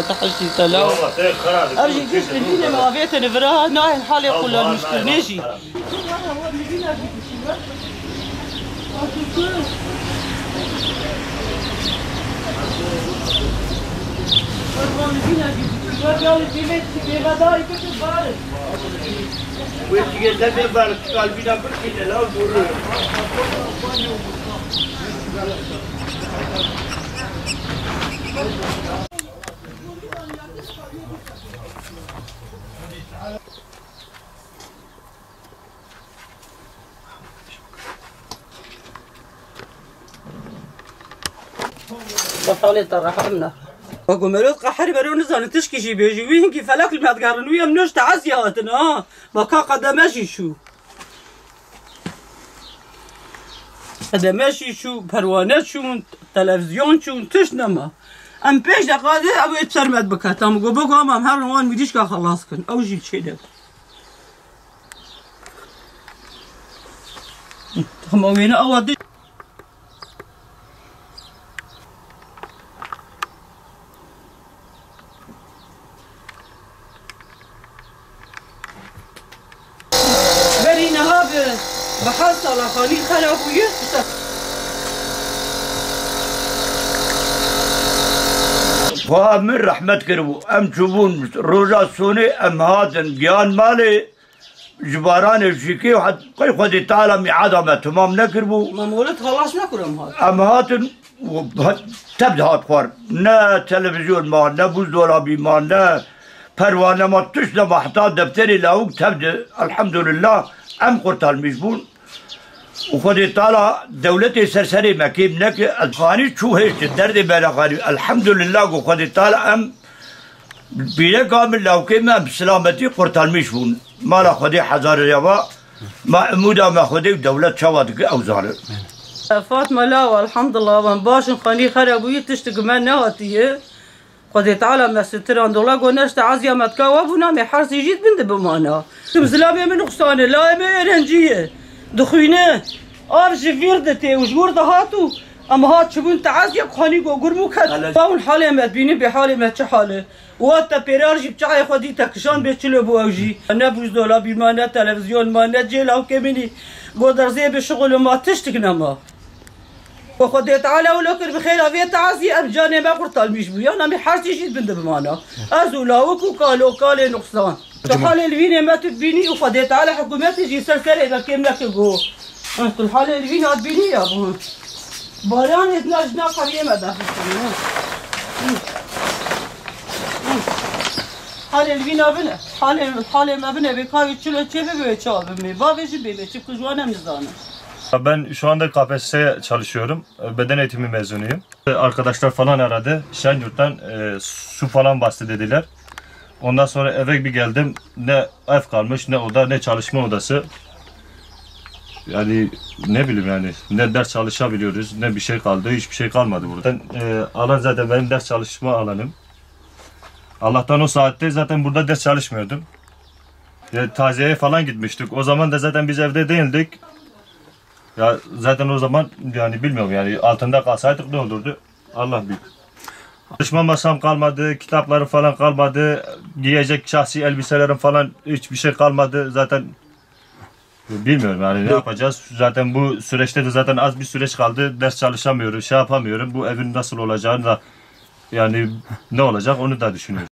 تحشي تلاو ارجي كيف الدنيا ما بيت نفرها ناهي الحال يقول المشكل نجي بطلت الرحمنا وقمرت قحري برون زان تشكي بيجي وين كيف فلك ما تقارن ويا منوش تعزياتنا بكا قدماشي شو قدماشي شو بروانات شو تلفزيون شو تشنما ام بيش دقاده ابو يتسرمد بكاتام بقو ام هر وان مديش كا خلاص كن او جي شيء هم وين اودي بحث على خليل خلق ويسكت من رحمت کرو ام چوبون روزا سوني ام هاتن جيان مالي جباران شيكي وحد قي خدي تعالى ميعاد ما تمام نكربو ما مولد خلاص نكرم هات ام هاتن تبدا هات خوار نا تلفزيون ما نا بوزدولابي ما نا پروانه ما تشنا محتا دفتري لاوك تبدا الحمد لله ام قرطال مجبون وخدي طالع دولتي سرسري مكيب نك الخاني شو هيك الدرد بلا خاني الحمد لله وخدي طالع ام بيلا كامل لو كما بسلامتي قرطال مجبون ما لا خدي حزار اليابا ما مودا ما خدي دولة شواتك اوزار فاطمه لا والحمد لله من باش خاني خرب ويتشتق من نهاتيه خدي تعالى ما ستران دولا قناشت عزيا ما تكواب ونامي حرس يجيت بند بمانا مزلامي من خصانه لا ما رنجيه دخوينه ارج فيردتي وجورده هاتو اما هات شبون تعزيا خاني قرمو كد فاون حالي ما تبيني بحالي ما تشحاله واتا بيرارجي بتاعي خدي تكشان بيتشلو بوجي انا بوز دولا بما تلفزيون ما نجي لو كمني قدر زي بشغل ما تشتكنا ما وخدي تعالى ولكن بخير افي تعزي ابجاني ما قرطال ميشبو انا مي حارتي جيت بند بمانا ازولاوك وكالو كالي نقصان الحالة الفيني ما تبيني وخدي تعالى حكومتي جي سلسلة اذا كم لك جو انت الحالة الفيني تبيني يا ابو باران اتناجنا قرية ما داخل حالة الفيني بنا حالة ما بنا بكاوي تشلو تشيبي بيتشابي بابي بيبي تشيب كجوانا مزانه. Ben şu anda KPSS'ye çalışıyorum. Beden eğitimi mezunuyum. Arkadaşlar falan aradı. Şenyurt'tan su falan bastı dediler. Ondan sonra eve bir geldim. Ne ev kalmış, ne oda, ne çalışma odası. Yani ne bileyim yani. Ne ders çalışabiliyoruz, ne bir şey kaldı. Hiçbir şey kalmadı burada. Alan zaten benim ders çalışma alanım. Allah'tan o saatte zaten burada ders çalışmıyordum. Taziyeye falan gitmiştik. O zaman da zaten biz evde değildik. Ya zaten o zaman yani bilmiyorum yani altında kalsaydık ne olurdu? Allah büyük. Çalışma masam kalmadı, kitaplarım falan kalmadı, giyecek şahsi elbiselerim falan hiçbir şey kalmadı. Zaten bilmiyorum yani ne yapacağız? Zaten bu süreçte de zaten az bir süreç kaldı. Ders çalışamıyorum, şey yapamıyorum. Bu evin nasıl olacağını da yani ne olacak onu da düşünüyorum.